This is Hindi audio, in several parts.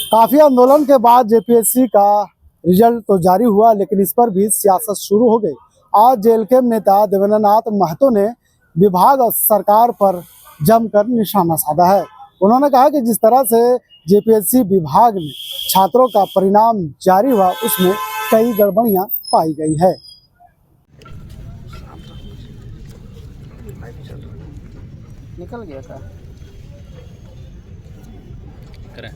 काफी आंदोलन के बाद जेपीएससी का रिजल्ट तो जारी हुआ, लेकिन इस पर भी सियासत शुरू हो गई। आज जेएलके नेता देवेंद्रनाथ महतो ने विभाग और सरकार पर जमकर निशाना साधा है। उन्होंने कहा कि जिस तरह से जेपीएससी विभाग में छात्रों का परिणाम जारी हुआ, उसमें कई गड़बड़ियां पाई गई है। निकल गया का करें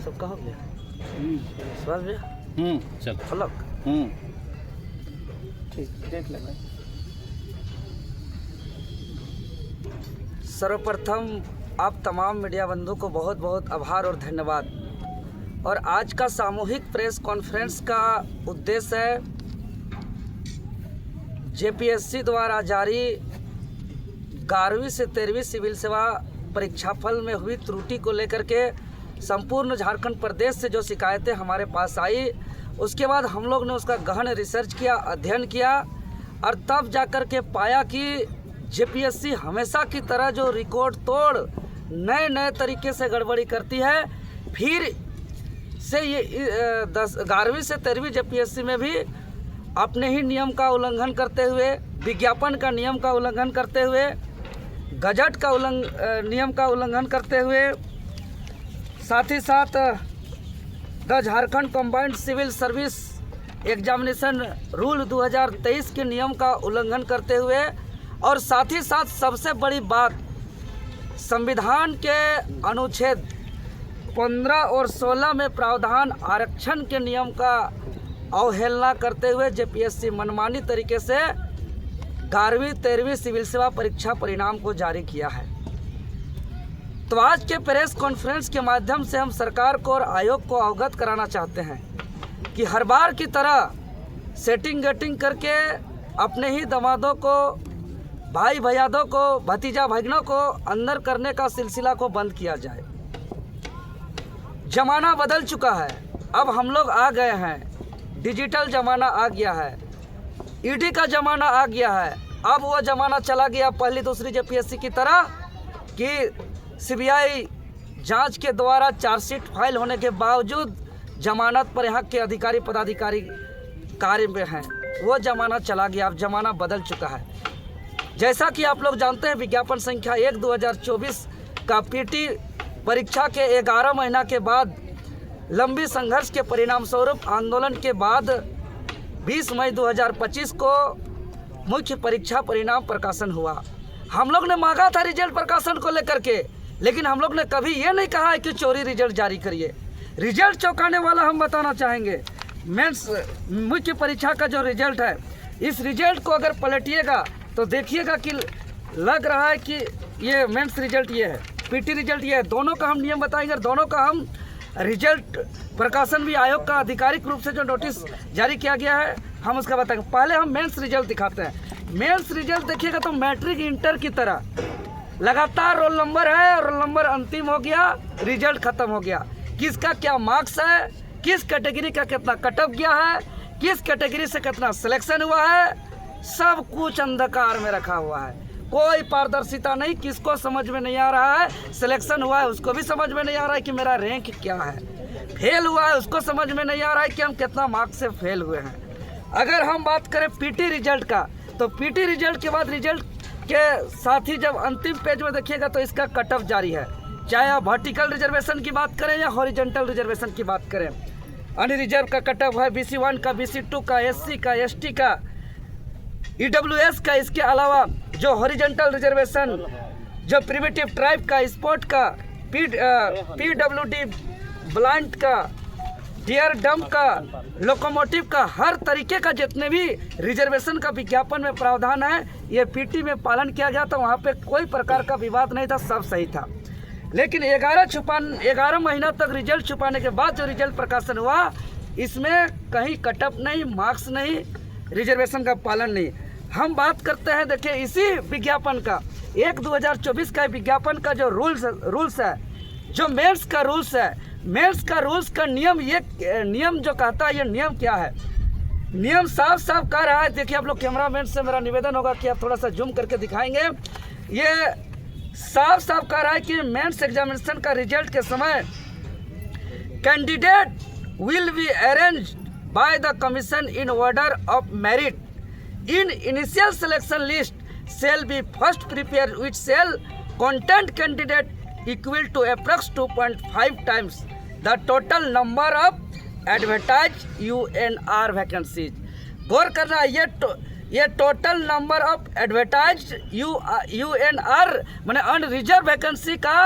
सब कहाँ गया स्वाद भैया चल फलक ठीक देख ले भाई। सर्वप्रथम आप तमाम मीडिया बंधु को बहुत बहुत आभार और धन्यवाद। और आज का सामूहिक प्रेस कॉन्फ्रेंस का उद्देश्य है जेपीएससी द्वारा जारी 11वीं से 13वीं सिविल सेवा परीक्षाफल में हुई त्रुटि को लेकर के संपूर्ण झारखंड प्रदेश से जो शिकायतें हमारे पास आई, उसके बाद हम लोग ने उसका गहन रिसर्च किया, अध्ययन किया और तब जाकर के पाया कि जेपीएससी हमेशा की तरह जो रिकॉर्ड तोड़ नए नए तरीके से गड़बड़ी करती है, फिर से ये 11वीं से 13वीं जेपीएससी में भी अपने ही नियम का उल्लंघन करते हुए, विज्ञापन का नियम का उल्लंघन करते हुए, गजट का नियम का उल्लंघन करते हुए, साथ ही साथ the Jharkhand combined civil service examination rule 2023 के नियम का उल्लंघन करते हुए, और साथ ही साथ सबसे बड़ी बात संविधान के अनुच्छेद 15 और 16 में प्रावधान आरक्षण के नियम का अवहेलना करते हुए जेपीएससी मनमानी तरीके से 11वीं 13वीं सिविल सेवा परीक्षा परिणाम को जारी किया है। तो आज के प्रेस कॉन्फ्रेंस के माध्यम से हम सरकार को और आयोग को अवगत कराना चाहते हैं कि हर बार की तरह सेटिंग गेटिंग करके अपने ही दमादों को, भाई भैयादों को, भतीजा भगनों को अंदर करने का सिलसिला को बंद किया जाए। जमाना बदल चुका है, अब हम लोग आ गए हैं, डिजिटल ज़माना आ गया है, ईडी का ज़माना आ गया है। अब वो ज़माना चला गया पहली दूसरी जेपीएससी की तरह कि सीबीआई जांच के द्वारा चार्जशीट फाइल होने के बावजूद जमानत पर यहाँ के अधिकारी पदाधिकारी कार्य में हैं। वो ज़माना चला गया, अब ज़माना बदल चुका है। जैसा कि आप लोग जानते हैं, विज्ञापन संख्या 1/2024 का पीटी परीक्षा के 11 महीना के बाद लंबी संघर्ष के परिणाम स्वरूप आंदोलन के बाद 20 मई 2025 को मुख्य परीक्षा परिणाम प्रकाशन हुआ। हम लोग ने मांगा था रिजल्ट प्रकाशन को लेकर के, लेकिन हम लोग ने कभी ये नहीं कहा है कि चोरी रिजल्ट जारी करिए। रिजल्ट चौंकाने वाला हम बताना चाहेंगे, मेंस मुख्य परीक्षा का जो रिजल्ट है, इस रिजल्ट को अगर पलटिएगा तो देखिएगा कि लग रहा है कि ये मेंस रिजल्ट ये है, पीटी रिजल्ट ये है। दोनों का हम नियम बताएंगे, दोनों का हम रिजल्ट प्रकाशन भी आयोग का आधिकारिक रूप से जो नोटिस जारी किया गया है हम उसका बताएंगे। पहले हम मेंस रिजल्ट दिखाते हैं। मेंस रिजल्ट देखिएगा तो मैट्रिक इंटर की तरह लगातार रोल नंबर है, रोल नंबर अंतिम हो गया, रिजल्ट खत्म हो गया। किसका क्या मार्क्स है, किस कैटेगरी का कितना कट ऑफ गया है, किस कैटेगरी से कितना सिलेक्शन हुआ है, सब कुछ अंधकार में रखा हुआ है। कोई पारदर्शिता नहीं, किसको समझ में नहीं आ रहा है। सिलेक्शन हुआ है उसको भी समझ में नहीं आ रहा है कि मेरा रैंक क्या है। फेल हुआ है उसको समझ में नहीं आ रहा है कि हम कितना मार्क्स से फेल हुए हैं। अगर हम बात करें पीटी रिजल्ट का, तो पीटी रिजल्ट के बाद रिजल्ट के साथ ही जब अंतिम पेज में देखिएगा तो इसका कट ऑफ जारी है। चाहे आप वर्टिकल रिजर्वेशन की बात करें या हॉरिजॉन्टल रिजर्वेशन की बात करें, अनरिजर्व का कट ऑफ है BC1 का, BC2 का, SC का, ST का, EWS का। इसके अलावा जो हॉरिजॉन्टल रिजर्वेशन, जो प्रिमिटिव ट्राइब का, स्पोर्ट का, PWD ब्लाइंड का, डियर डम का, लोकोमोटिव का, हर तरीके का जितने भी रिजर्वेशन का विज्ञापन में प्रावधान है, ये पीटी में पालन किया गया था। वहाँ पे कोई प्रकार का विवाद नहीं था, सब सही था। लेकिन 11 महीना तक रिजल्ट छुपाने के बाद जो रिजल्ट प्रकाशन हुआ, इसमें कहीं कटअप नहीं, मार्क्स नहीं, रिजर्वेशन का पालन नहीं। हम बात करते हैं, देखिए इसी विज्ञापन का 1/2024 का विज्ञापन का जो रूल्स है, जो मेंस का रूल्स है, मेंस का रूल्स का नियम, ये नियम जो कहता है, ये नियम क्या है? नियम साफ साफ कह रहा है। देखिए आप लोग कैमरामैन से मेरा निवेदन होगा कि आप थोड़ा सा जूम करके दिखाएंगे। ये साफ साफ कह रहा है कि मेंस एग्जामिनेशन का रिजल्ट के समय candidate will be arranged by the commission in order of merit. In initial selection list shall be first prepared which shall contain candidate equal to approx 2.5 times the total number of advertised UNR vacancies. गौर करना ये total number of advertised UNR माने अनरिजर्व वैकेंसी का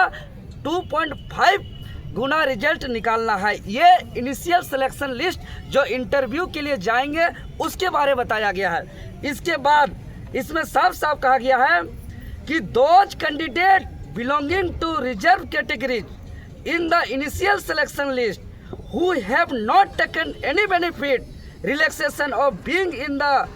2.5 गुना रिजल्ट निकालना है। ये इनिशियल सिलेक्शन लिस्ट जो इंटरव्यू के लिए जाएंगे उसके बारे में बताया गया है। इसके बाद इसमें साफ साफ कहा गया है कि those candidate belonging to reserve categories in the initial selection list who have not taken any benefit relaxation of being in the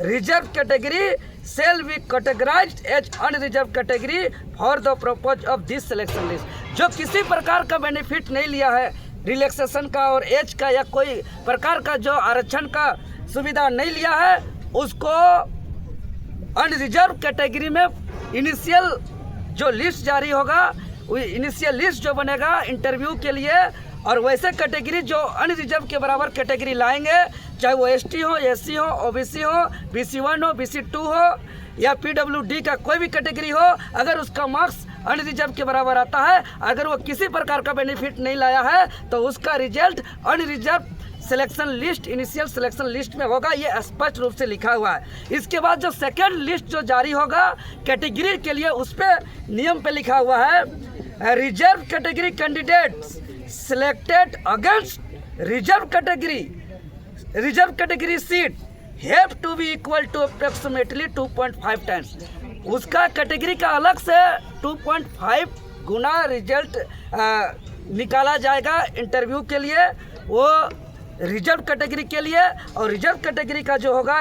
reserve category shall be categorized as unreserved category for the purpose of this selection list. जो किसी प्रकार का बेनिफिट नहीं लिया है रिलैक्सेशन का और एज का या कोई प्रकार का जो आरक्षण का सुविधा नहीं लिया है उसको अनरिजर्व कैटेगरी में इनिशियल जो लिस्ट जारी होगा इनिशियल लिस्ट जो बनेगा इंटरव्यू के लिए और वैसे कैटेगरी जो अनरिजर्व के बराबर कैटेगरी लाएंगे चाहे वो ST हो SC हो OBC हो BC1 हो BC2 हो या PWD का कोई भी कैटेगरी हो अगर उसका मार्क्स अनरिजर्व के बराबर आता है अगर वो किसी प्रकार का बेनिफिट नहीं लाया है तो उसका result unreserve selection list initial selection list में होगा। ये स्पष्ट रूप से लिखा हुआ है। इसके बाद जो सेकेंड लिस्ट जो जारी होगा कैटेगरी के लिए उस पर नियम पे लिखा हुआ है reserve category candidates selected against reserve category seat have to be equal to approximately 2.5 times. उसका कैटेगरी का अलग से 2.5 गुना रिजल्ट निकाला जाएगा इंटरव्यू के लिए वो रिजर्व कैटेगरी के लिए और रिजर्व कैटेगरी का जो होगा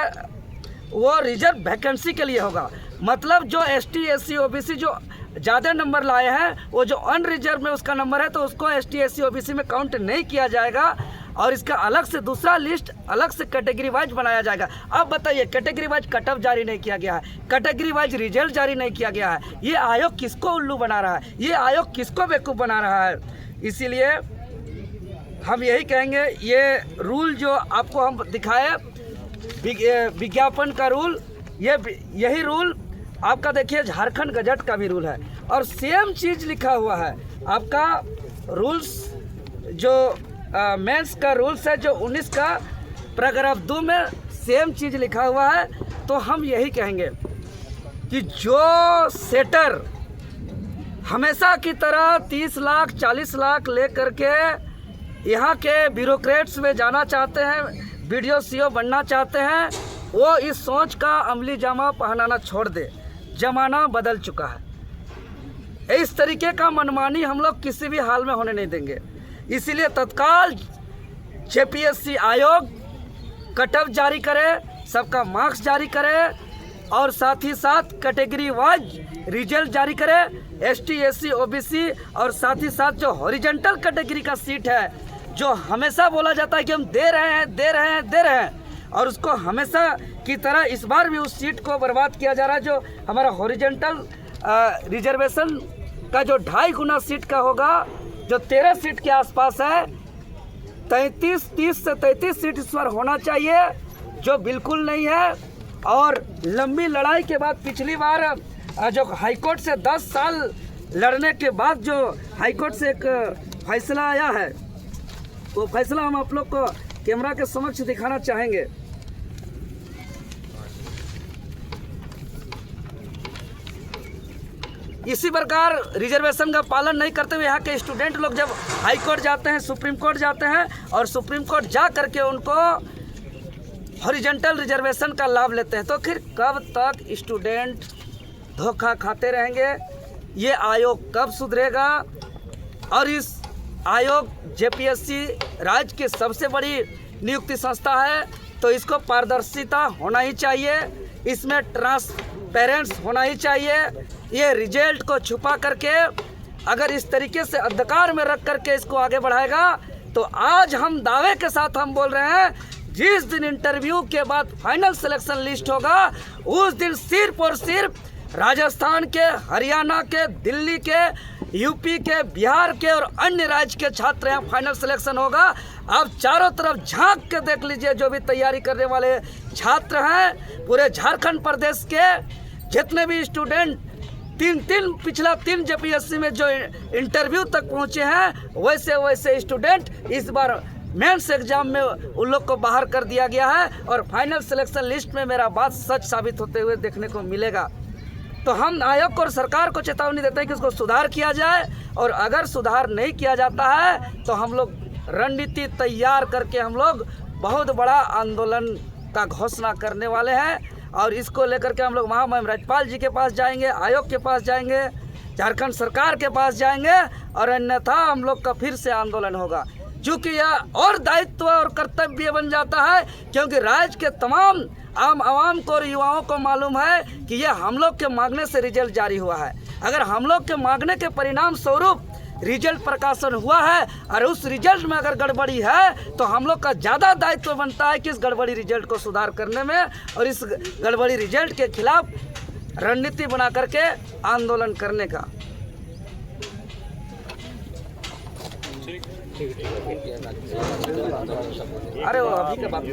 वो रिजर्व वैकेंसी के लिए होगा। मतलब जो ST SC OBC जो ज़्यादा नंबर लाए हैं वो जो अनरिजर्व में उसका नंबर है तो उसको ST SC OBC में काउंट नहीं किया जाएगा और इसका अलग से दूसरा लिस्ट अलग से कैटेगरी वाइज बनाया जाएगा। अब बताइए कैटेगरी वाइज कट ऑफ जारी नहीं किया गया है, कैटेगरी वाइज रिजल्ट जारी नहीं किया गया है। ये आयोग किसको उल्लू बना रहा है, ये आयोग किसको बेवकूफ़ बना रहा है। इसीलिए हम यही कहेंगे ये रूल जो आपको हम दिखाए विज्ञापन का रूल यही रूल आपका देखिए झारखंड गजट का भी रूल है और सेम चीज़ लिखा हुआ है आपका रूल्स जो मेंस का रूल्स है जो 19 का पैराग्राफ 2 में सेम चीज़ लिखा हुआ है। तो हम यही कहेंगे कि जो सेटर हमेशा की तरह 30 लाख 40 लाख ले करके यहाँ के ब्यूरोक्रेट्स में जाना चाहते हैं BDO CO बनना चाहते हैं वो इस सोच का अमली जामा पहनाना छोड़ दे। ज़माना बदल चुका है। इस तरीके का मनमानी हम लोग किसी भी हाल में होने नहीं देंगे। इसीलिए तत्काल JPSC आयोग कट ऑफ जारी करे, सबका मार्क्स जारी करे और साथ ही साथ कैटेगरी वाइज रिजल्ट जारी करे ST SC OBC और साथ ही साथ जो हॉरिजेंटल कैटेगरी का सीट है जो हमेशा बोला जाता है कि हम दे रहे हैं और उसको हमेशा की तरह इस बार भी उस सीट को बर्बाद किया जा रहा है। जो हमारा हॉरिजेंटल रिजर्वेशन का जो 2.5 गुना सीट का होगा जो 13 सीट के आसपास है 30 से 33 सीट इस बार होना चाहिए जो बिल्कुल नहीं है। और लंबी लड़ाई के बाद पिछली बार जो हाईकोर्ट से 10 साल लड़ने के बाद जो हाईकोर्ट से एक फैसला आया है वो फैसला हम आप लोग को कैमरा के समक्ष दिखाना चाहेंगे। इसी प्रकार रिजर्वेशन का पालन नहीं करते हुए यहाँ के स्टूडेंट लोग जब हाई कोर्ट जाते हैं सुप्रीम कोर्ट जाते हैं और सुप्रीम कोर्ट जा करके उनको हॉरिजॉन्टल रिजर्वेशन का लाभ लेते हैं तो फिर कब तक स्टूडेंट धोखा खाते रहेंगे। ये आयोग कब सुधरेगा। और इस आयोग JPSC राज्य की सबसे बड़ी नियुक्ति संस्था है तो इसको पारदर्शिता होना ही चाहिए, इसमें ट्रांसपेरेंस होना ही चाहिए। ये रिजल्ट को छुपा करके अगर इस तरीके से अंधकार में रख करके इसको आगे बढ़ाएगा तो आज हम दावे के साथ हम बोल रहे हैं जिस दिन इंटरव्यू के बाद फाइनल सिलेक्शन लिस्ट होगा उस दिन सिर्फ और सिर्फ राजस्थान के, हरियाणा के, दिल्ली के यूपी के, बिहार के और अन्य राज्य के छात्र यहाँ फाइनल सिलेक्शन होगा। आप चारों तरफ झांक के देख लीजिए, जो भी तैयारी करने वाले छात्र हैं, पूरे झारखंड प्रदेश के जितने भी स्टूडेंट पिछला तीन जेपीएससी में जो इंटरव्यू तक पहुँचे हैं, वैसे वैसे स्टूडेंट इस बार मेंस एग्जाम में उन लोग को बाहर कर दिया गया है और फाइनल सिलेक्शन लिस्ट में मेरा बात सच साबित होते हुए देखने को मिलेगा। तो हम आयोग और सरकार को चेतावनी देते हैं कि उसको सुधार किया जाए, और अगर सुधार नहीं किया जाता है तो हम लोग रणनीति तैयार करके हम लोग बहुत बड़ा आंदोलन का घोषणा करने वाले हैं। और इसको लेकर के हम लोग महामहिम राज्यपाल जी के पास जाएंगे, आयोग के पास जाएंगे, झारखंड सरकार के पास जाएंगे, और अन्यथा हम लोग का फिर से आंदोलन होगा। चूँकि यह और दायित्व और कर्तव्य बन जाता है, क्योंकि राज्य के तमाम आम आवाम को और युवाओं को मालूम है कि यह हम लोग के मांगने से रिजल्ट जारी हुआ है। अगर हम लोग के मांगने के परिणाम स्वरूप रिजल्ट प्रकाशन हुआ है और उस रिजल्ट में अगर गड़बड़ी है, तो हम लोग का ज़्यादा दायित्व बनता है कि इस गड़बड़ी रिजल्ट को सुधार करने में और इस गड़बड़ी रिजल्ट के खिलाफ रणनीति बना करके आंदोलन करने का। अरे वो अभी के बात